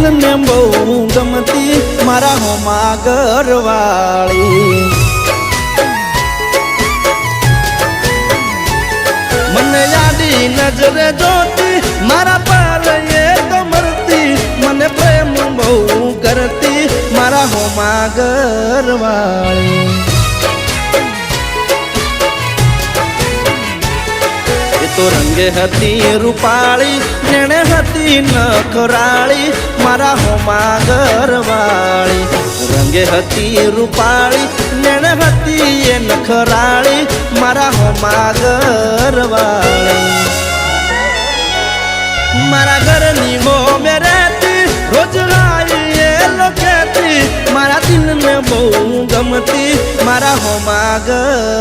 દિલ ને બહુ ગમતી મારા હોમાં ઘરવાળી મને યાદી નજરે જોતી મારા પર એ તો મરતી મને પ્રેમ બહુ કરતી મારા હોમાં ઘરવાળી તો રંગે હતી રૂપાળી નેણે હતી નખરાળી મારા હોમાં ઘરવાળી રંગે હતી રૂપાળી નેણે હતી એ નખરાળી મારા હોમાં ઘરવાળી મારા ઘરની હો મે રહેતી રોજ લાઈ એ લોકેતી મારા દિલને બહુ ગમતી મારા હોમાં ઘર